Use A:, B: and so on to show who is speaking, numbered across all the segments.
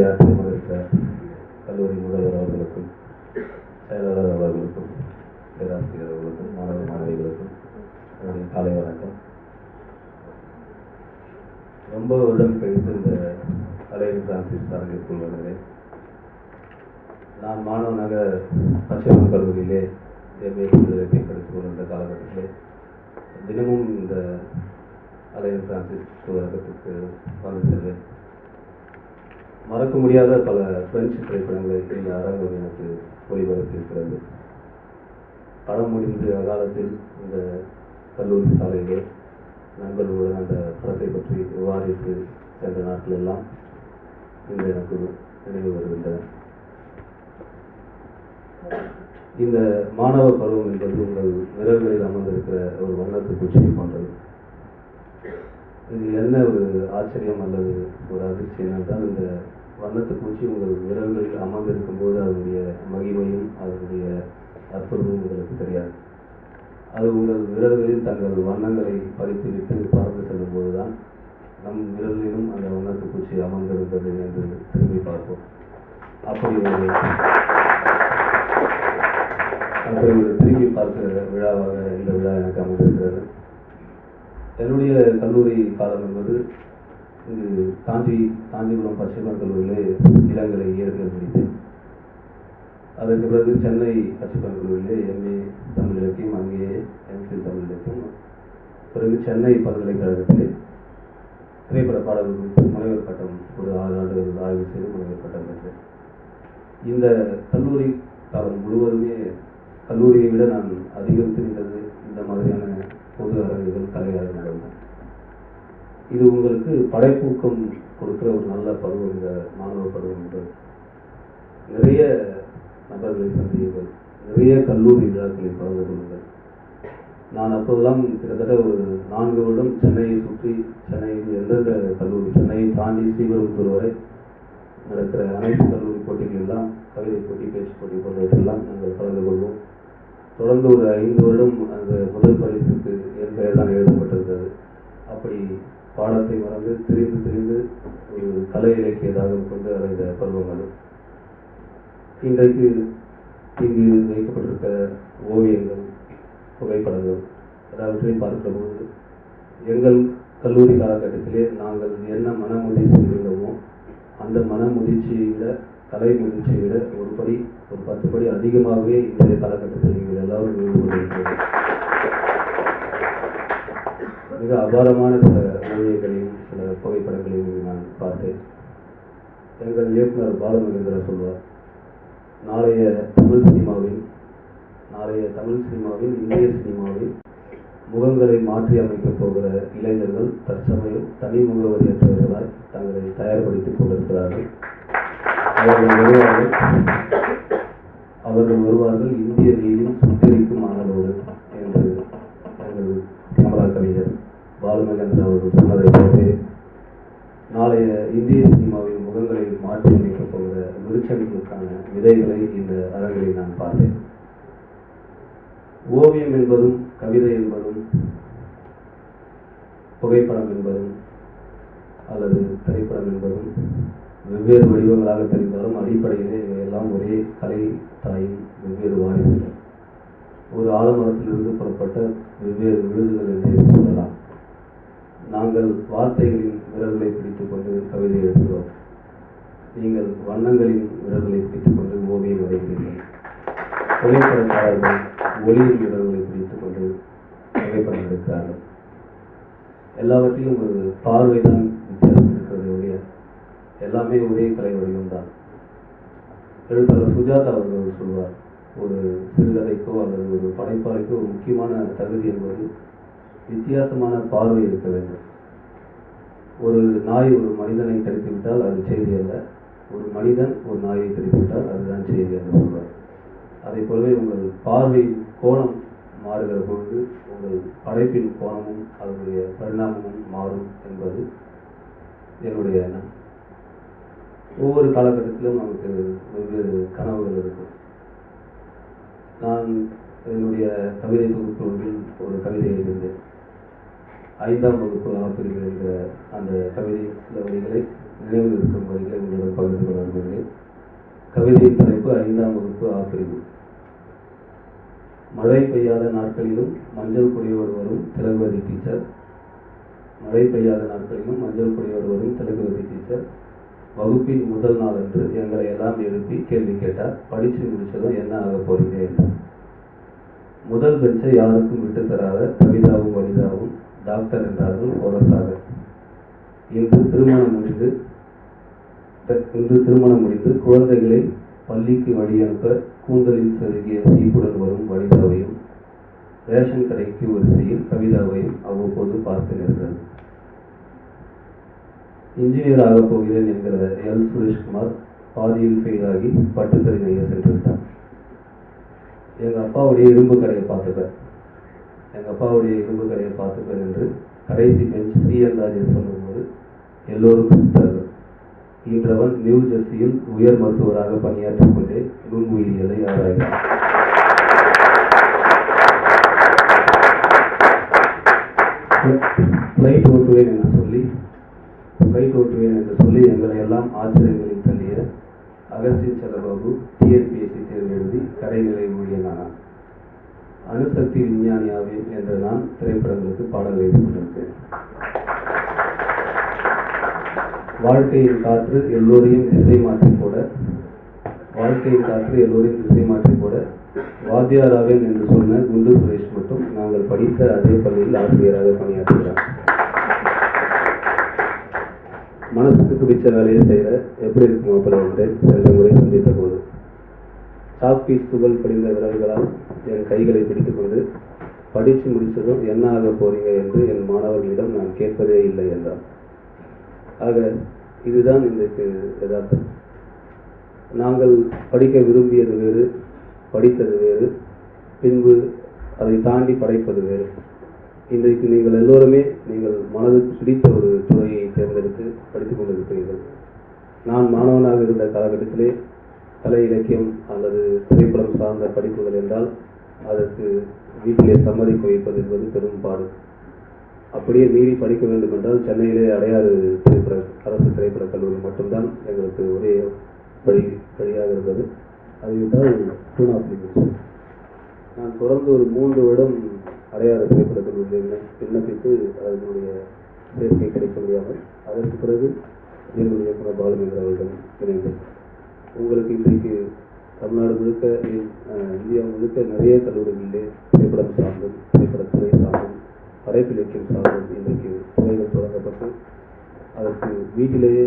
A: உரையாற்றி மகிழ்ந்த கல்லூரி முதல்வர் அவர்களுக்கும், செயலாளர் அவர்களுக்கும், பேராசிரியர் அவர்களுக்கும், மாணவ மாணவிகளுக்கும் என்னுடைய காலை வணக்கம். ரொம்ப வருடம் கழித்து இந்த அலையன் பிரான்சிஸ் அரங்கிற்குள் வருகிறேன். நான் மாணவனாக பச்சைமன் கல்லூரியிலே எம்ஏ இலக்கியம் படித்துக் கொண்டிருந்த காலகட்டத்திலே தினமும் இந்த அலையன் பிரான்சிஸ் அரங்கத்துக்கு வந்து செல்வேன். மறக்க முடியாத பல பிரெஞ்சு திரைப்படங்களை இந்த அரங்கம் எனக்கு ஒளிபரப்பியிருக்கிறது. படம் முடிந்த காலத்தில் இந்த கல்லூரி சாலையிலே நண்பர்களுடன் அந்த படத்தை பற்றி விவாதித்து சென்ற நாட்கள் எல்லாம் இன்று எனக்கு நினைவு வருகின்றன. இந்த மாணவ பருவம் என்பது உங்கள் விரல்களில் அமர்ந்திருக்கிற ஒரு வண்ணத்து பூச்சியை போன்றது. இது என்ன ஒரு ஆச்சரியம் அல்லது ஒரு அதிர்ச்சி என்றால், இந்த வண்ணத்து பூச்சி உங்கள் விரல்களில் அமர்ந்திருக்கும் போது அதனுடைய மகிமையும் அதனுடைய அற்புதமும் உங்களுக்கு தெரியாது. அது உங்கள் விரல்களில் தங்கள் வண்ணங்களை பறித்துவிட்டு பறந்து செல்லும் போதுதான் நம் விரல்களிலும் அந்த வண்ணத்து பூச்சி அமர்ந்திருந்தது என்று திரும்பி பார்ப்போம். அப்படி ஒரு திரும்பி பார்க்கிற விழாவாக இந்த விழா எனக்கு அமைந்திருக்கிறது. என்னுடைய கல்லூரி காலம் என்பது இங்கு காஞ்சிபுரம் பச்சைமன் கல்லூரியிலே இளங்கலை இயற்பியல் முடித்தேன். அதற்கு பிறகு சென்னை பச்சைமன் கல்லூரியிலே எம்ஏ தமிழ் இலக்கியம், அங்கேயே எம்ஃபில் தமிழ் இலக்கியம், பிறகு சென்னை பல்கலைக்கழகத்திலே திரைப்பட பாடல்கள் குறித்து முனைவர் பட்டம் ஒரு 6 ஆண்டுகள் ஆய்வு செய்து முனைவர் பட்டம் பெற்றேன். இந்த கல்லூரி காலம் முழுவதுமே கல்லூரியை விட நான் அதிகம் தெரிந்தது இந்த மாதிரியான பொது அரங்குகள், கலை அரங்குகள் தான். இது உங்களுக்கு படைப்பூக்கம் கொடுக்கிற ஒரு நல்ல பருவம் இந்த மாணவ பருவம் என்பது. நிறைய நபர்களை சந்தியுங்கள், நிறைய கல்லூரி விழாக்களில் கலந்து கொள்ளுங்கள். நான் அப்போதெல்லாம் கிட்டத்தட்ட ஒரு 4 வருடம் சென்னையை சுற்றி, சென்னையில் எந்தெந்த கல்லூரி, சென்னையை தாண்டி ஸ்ரீபெரும்புதூர் வரை நடக்கிற அனைத்து கல்லூரி போட்டிகளெல்லாம், கவிதை போட்டி, பேச்சு போட்டி போன்றவற்றெல்லாம் நாங்கள் கலந்து கொள்வோம். தொடர்ந்து ஒரு 5 வருடம் அந்த முதல் பரிசுக்கு என் பெயர் தான் எழுதப்பட்டிருந்தது. அப்படி பாடத்தை மறந்து திரிந்து ஒரு கலை இலக்கிய தாகம் கொண்டு அடைந்த பருவம் அது. இன்றைக்கு இங்கு வைக்கப்பட்டிருக்க ஓவியங்கள், புகைப்படங்கள் எல்லாவற்றையும் பார்க்கிற போது எங்கள் கல்லூரி காலகட்டத்திலே நாங்கள் என்ன மனமுதிர்ச்சி இருந்தோமோ அந்த மனமுதிர்ச்சியை விட, கலை முதிர்ச்சியை விட ஒரு 10 படி அதிகமாகவே இன்றைய காலகட்டத்தில் நீங்கள் எல்லாரும் ஈடுபட்டிருக்கிறது. மிக அபாரமான சில ஓவியங்களையும் சில புகைப்படங்களையும் நான் பார்த்தேன். எங்கள் இயக்குனர் பாலமகேந்திரா சொல்வார், நாளைய தமிழ் சினிமாவில் இந்திய சினிமாவில் முகங்களை மாற்றி அமைக்கப் போகிற இளைஞர்கள் தற்சமயம் தனி முகவரியற்றவர்களாய் தங்களை தயார்படுத்திக் கொண்டிருக்கிறார்கள். அவர்கள் வருவார்கள் இந்திய நீரில் சுத்தரிக்கும் மணலோடு என்று எங்கள் கமலா கவிஞர் பாலமகேந்திரா அவர்கள் சொன்னதை போன்றே நாளைய இந்திய சினிமாவின் முகங்களை மாற்றி அமைக்கப் போகிற விருட்சங்களுக்கான விதைகளை இந்த அரங்கில் நான் பார்த்தேன். ஓவியம் என்பதும், கவிதை என்பதும், புகைப்படம் என்பதும் அல்லது திரைப்படம் என்பதும் வெவ்வேறு வடிவங்களாக தெரிந்தாலும் அடிப்படையிலே இவையெல்லாம் ஒரே கலை தாயின் வெவ்வேறு வாரிசுகள். ஒரு ஆலமரத்திலிருந்து புறப்பட்ட வெவ்வேறு விழுதுகள் என்று சொல்லலாம். நாங்கள் வார்த்தைகளின் விரல்களை பிடித்துக் கொண்டு கவிதை எழுதுகிறோம். நீங்கள் வண்ணங்களின் விரல்களை பிடித்துக் கொண்டு ஓவியம் வரைகிறீர்கள். புகைப்படக்காரர்கள் ஒளியின் விரல்களை பிடித்துக் கொண்டு புகைப்படம் எடுக்கிறார்கள். எல்லாவற்றிலும் ஒரு பார்வைதான் வித்தியாசம் இருக்கிறது ஒழிய எல்லாமே ஒரே கலை வடிவம்தான். எழுத்தாளர் சுஜாதா அவர்கள் சொல்வார், ஒரு சிறுகதைக்கோ அல்லது ஒரு படைப்பாளிக்கோ ஒரு முக்கியமான தகுதி என்பது வித்தியாசமான பார்வை இருக்க வேண்டும். ஒரு நாய் ஒரு மனிதனை கடித்துவிட்டால் அது செய்தி அல்ல, ஒரு மனிதன் ஒரு நாயை கடித்துவிட்டால் அதுதான் செய்தி என்று சொல்வார். அதை போலவே உங்கள் பார்வை கோணம் மாறுகிற பொழுது உங்கள் படைப்பின் கோணமும் அதனுடைய பரிணாமமும் மாறும் என்பது என்னுடைய எண்ணம். ஒவ்வொரு காலகட்டத்திலும் நமக்கு வெவ்வேறு கனவுகள் இருக்கும். நான் என்னுடைய கவிதை தொகுப்பு ஒன்றில் ஒரு கவிதை எழுதியிருந்தேன். 5ஆம் வகுப்பு ஆப்பிரிவு என்கிற அந்த கவிதை சில வரிகளை நினைவில் இருக்கும் வரிகளை உங்களுடன் பகிர்ந்து கொள்ள விரும்புகிறேன். கவிதையின் தலைப்பு 5ஆம் வகுப்பு ஆப்பிரிவு. மழை பெய்யாத நாட்களிலும் மஞ்சள் கொடியோடு வரும் திலகவதி டீச்சர். மழை பெய்யாத நாட்களிலும் மஞ்சள் கொடியோடு வரும் திலகவதி டீச்சர் வகுப்பின் முதல் நாள் அன்று எங்களை எல்லாம் எழுப்பி கேள்வி கேட்டார். படித்து முடிச்சதும் என்ன ஆக போறீங்க என்றார். முதல் பெஞ்சை யாருக்கும் விட்டு தராத கவிதாவும் வனிதாவும் டாக்டர் என்றார்கள் கோரஸாக. இன்று திருமணம் முடிந்து குழந்தைகளை பள்ளிக்கு வழி அனுப்ப கூந்தலில் செருகிய சீப்புடன் வரும் வனிதாவையும் ரேஷன் கடைக்கு வரிசையில் கவிதாவையும் அவ்வப்போது பார்த்து நேர்ந்தது. இன்ஜினியர் ஆகப் போகிறேன் என்கிற எல். சுரேஷ்குமார் பாதியில் ஃபெயிலாகி பட்டுத்தறி நெய்ய சென்று விட்டார். எங்கள் அப்பாவுடைய இரும்பு கடையை பார்த்துப்பேன் என்று கடைசி பெஞ்ச் C.N. ராஜேஷ் சொல்லும்போது எல்லோரும் சிரித்தார்கள். இன்றவன் நியூ ஜெர்சியில் உயர் மருத்துவராக பணியாற்றிக் கொண்டே நுண்ணுயிரியலை ஆராய்கிறார். ஃப்ளைட் ஓட்டுவேன் என்று சொல்லி எங்களை எல்லாம் ஆச்சரியங்களில் தள்ளிய அகஸ்டின் செல்லபாபு TNPSC தேர்வு எழுதி கடைநிலை ஊழியனானான். அணுசக்தி விஞ்ஞானி ஆவேன் என்ற நான் திரைப்படங்களுக்கு பாடல் எழுதி கொண்டிருக்கிறேன். வாழ்க்கையின் காற்று எல்லோரையும் திசை மாற்றி போட வாத்தியாராவேன் என்று சொன்ன குண்டு சுரேஷ் மட்டும் நாங்கள் படித்த அதே பள்ளியில் ஆசிரியராக பணியாற்றுகிறார். மனசுக்கு பிடிச்ச வேலையை செய்கிற எப்படி இருக்கும் அப்பல என்றேன் சென்ற முறை சந்தித்த போது. சாக்பீஸ் துகள் படிந்த விரல்களால் என் கைகளை பிடித்துக் கொண்டு படித்து முடித்ததும் என்ன ஆக போறீங்க என்று என் மாணவர்களிடம் நான் கேட்பதே இல்லை என்றார். ஆக இதுதான் இன்றைக்கு யதார்த்தம். நாங்கள் படிக்க விரும்பியது வேறு, படித்தது வேறு, பின்பு அதை தாண்டி படைப்பது வேறு. இன்றைக்கு நீங்கள் எல்லோருமே நீங்கள் மனதுக்கு பிடித்த ஒரு துறையை தேர்ந்தெடுத்து படித்துக் கொண்டிருக்கிறீர்கள். நான் மாணவனாக இருந்த காலகட்டத்திலே கலை இலக்கியம் அல்லது திரைப்படம் சார்ந்த படிப்புகள் என்றால் அதற்கு வீட்டிலே சம்மதிக்க வைப்பது என்பது பெரும் பாடு. அப்படியே மீறி படிக்க வேண்டும் என்றால் சென்னையிலே அடையாறு அரசு திரைப்படக் கல்லூரி மட்டும்தான் எங்களுக்கு ஒரே வழியாக இருந்தது. அதை விட்டால் டூனாப்ளிகேஷன். நான் தொடர்ந்து ஒரு 3 வருடம் அடையாறு திரைப்படக் கல்லூரியில் விண்ணப்பித்து அதனுடைய சேர்க்கை கிடைக்க முடியாமல் அதற்கு பிறகு என்னுடைய இயக்குனர் பாலுமேந்திர அவர்கள் இணைந்தேன். உங்களுக்கு இன்றைக்கு தமிழ்நாடு முழுக்க இந்தியா முழுக்க நிறைய கல்லூரிகளிலே திரைப்படம் சார்ந்தும் திரைப்படத்துறை சார்ந்தும் படைப்பிலக்கியம் சார்ந்தும் இன்றைக்கு துறைகள் தொடங்கப்பட்டு அதற்கு வீட்டிலேயே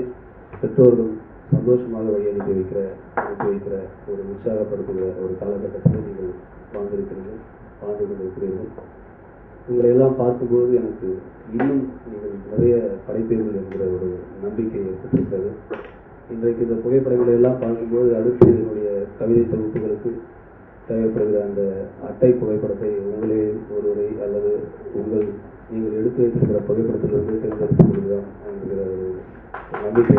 A: பெற்றோர்கள் சந்தோஷமாக வழி அனுப்பி வைக்கிற ஒரு உற்சாகப்படுத்துகிற ஒரு காலகட்டத்தில் நீங்கள் வாழ்ந்து கொண்டிருக்கிறீர்கள். உங்களை எல்லாம் பார்க்கும்போது எனக்கு இன்னும் நீங்கள் நிறைய படைப்பீர்கள் என்கிற ஒரு நம்பிக்கை ஏற்பட்டிருக்கிறது. இன்றைக்கு இந்த புகைப்படங்களை எல்லாம் பார்க்கும்போது அடுத்து என்னுடைய கவிதை தொகுப்புகளுக்கு தேவைப்படுகிற அந்த அட்டை புகைப்படத்தை உங்களே ஒருவரை அல்லது நீங்கள் எடுத்து வைத்திருக்கிற புகைப்படத்திலிருந்து தேர்ந்தெடுத்துக் கொள்கிறோம் என்கிற ஒரு நம்பிக்கை